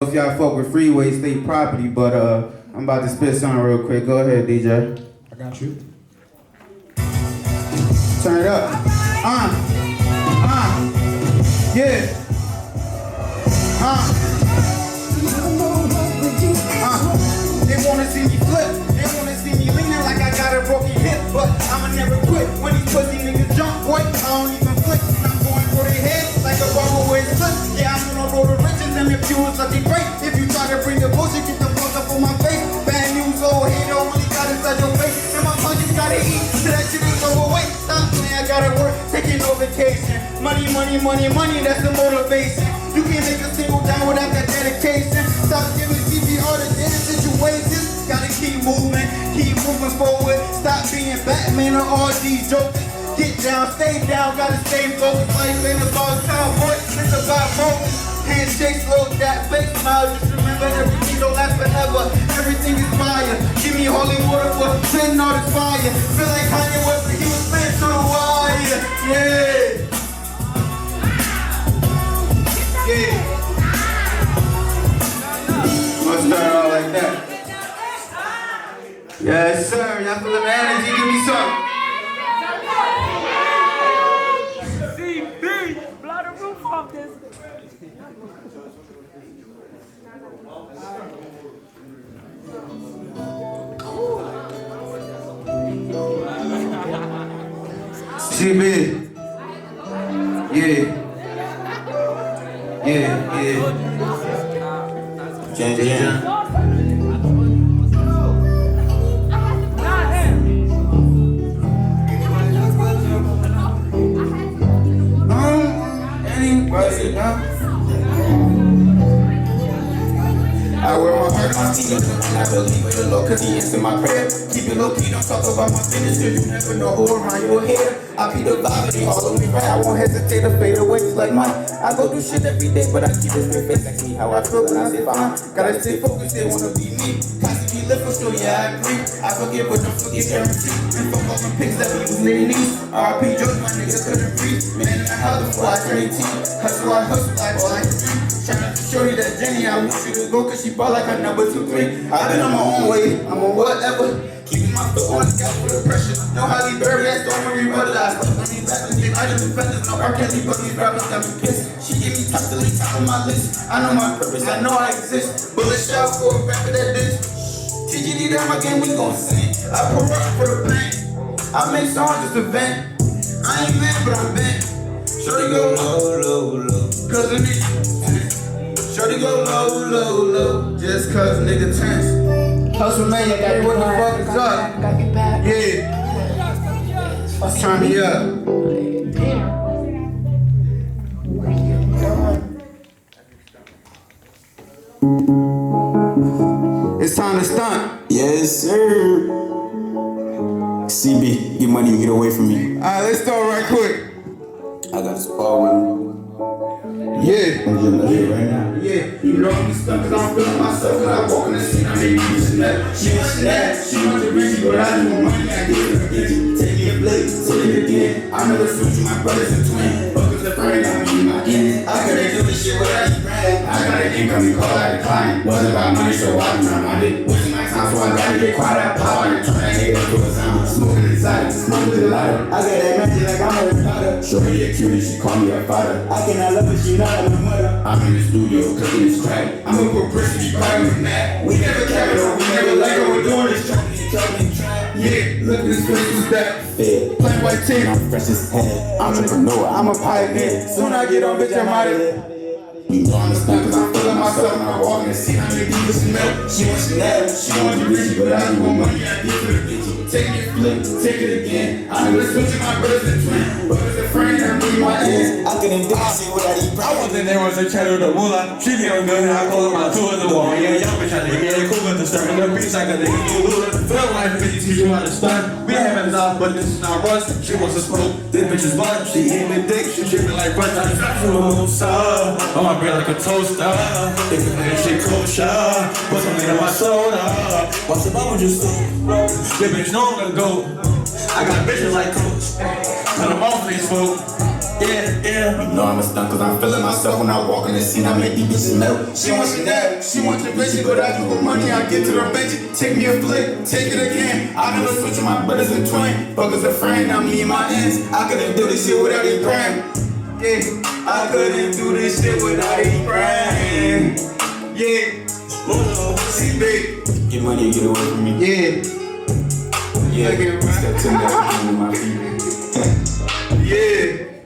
if y'all fuck with Freeway State Property, but I'm about to spit something real quick. Go ahead, DJ. I got you. Turn it up. Yeah. They wanna see me flip. They wanna see me leaning like I got a broken hip, but I'ma never quit. When these pussy niggas jump, boy, I don't even flick. I'm going for their head like a rubber with slip. Yeah, I'm gonna roll the riches and if you was looking great. If you try to bring the bullshit, get the fuck up on my face. Bad news, old hater, only got inside your face. And my pockets gotta eat, so that shit is overweight. Stop playing, I gotta work, taking no vacation. Money, money, money, money, that's the motivation. You can't make a single down without that dedication. Stop giving CPR to dead situations. Gotta keep moving forward. Stop being Batman or all these jokers. Get down, stay down, gotta stay focused. Life ain't about time, boy, it's about moments. Handshake, slow that fake smile. Just remember everything don't last forever. Everything is fire. Give me holy water for sending all this fire. Feel like Kanye West, but he was spent to the wire. Yeah. Yeah. Must start all like that. Yes, sir. Y'all feel the energy? Give me some. CB, blow the roof off this. CB. Yeah. Yeah. Anybody, huh? I wear my heart on my sleeve, and I believe in the Lord, cause he answered my prayer. Keep it low key, don't talk about my business, cause you never know who around your head. I be the vibe, they all on me right. I won't hesitate to fade away just like mine. I go do shit every day, but I keep it straight face. Ask me how I feel when I say fine. Gotta stay focused, they wanna be me. CASSI be living, so yeah, I agree. I forget, but don't forget guarantee. And fuck all the pics that we was laying these. RIP jokes, my niggas couldn't breathe. Man, in the house before I turn 18. Hustle, I hustle, like all I can do. Shout out to Shorty, that Jenny, I wish you to go, cause she ball like her number 2, 3. I've been on my own way, I'm on whatever. Keeping my foot on the gas for the pressure. No Halle Berry, that's the only brother I stuck on these rappers. Get items and feathers, no R. Kelly, but these rappers got me pissed. She give me top to the top of my list. I know my purpose, I know I exist. Bullet shot for a rapper that this. TGD down my game, we gon' sing. I pour up for the pain. I make songs just to vent. I ain't mad, but I'm bent. Shorty go low, cause of me. Shorty go low, just cause nigga tense. Hustle man, hey, what the fuck is up? Yeah. Turn me up. It's time to stunt. Yes, sir. CB, get money and get away from me. Alright, let's start right quick. I got a spar with me. Yeah. I'm getting it right now. Yeah, you know I'm stuck cause I'm feeling myself. When I walk in the scene, I make you snap. She wants that, she wants to reach you, but I need more money, I get her attention. Take me a plate, take it again. I know the switch, my brothers and twins. Fuckers are friends, I mean my ends. I couldn't do this shit without you, brand. I got an incoming call, I decline. Wasn't about money, so I do not mind it. Wasn't my time, so I gotta get quiet, I power and turn that hate into a sound. Smoking inside, smoking to the lighter. I got that magic like I'm Harry Potter. Shorty a cutie, she call me a fighter. I cannot love her, she not a mother. I'm in the studio, cooking this crack. I'm a poor person, you crying with Matt. We never carried her, we never let her, we're doing this track. Yeah, look at this place, who's that? Fed. Plain white tee. I'm fresh as hell. Entrepreneur, I'm a pioneer. Soon I get on, bitch, I'm out of here. You know I'm a stunt cause I'm feeling myself. When I walk in the scene, I make you some milk. She wants that, she wants to reach you, but I need more money, I get to the bitch. Take it, flip, take it again. I know the switch of my brothers and twins. Brothers and friends, I need my ends. I couldn't do shit without eating. I was in there with a chat with the moolah. She feeling good and I call her my two of the wall. Yeah, y'all been trying to get it cool with the stirring the beats like a nigga do Lula. Feel like 50 teach you how to stunt. We having enough, but this is not rush. She wants to smoke. This bitch is butt. She eating the dick. She tripping like butt. I just got you a moose. On my bread like a toaster. If you play shit kosher, put something in my soda. Watch the bubble just so. This bitch know I'm gonna go. I got bitches like Coach. Cut them off, they smoke. You know I'm a stunt cause I'm feeling myself when I walk in the scene. I make these bitches melt. She wants Chanel, she wants your bitch, but I do with money. I get to the bench. Take me a flick, take it again. I never switch with my brothers and twin. Fuckers a friend, I'm me and my ends. I couldn't do this shit without his brand. Yeah, I couldn't do this shit without his brand. Yeah, CB. Get money and get away from me. Yeah, Yeah, get right. step to me, my feet. Yeah.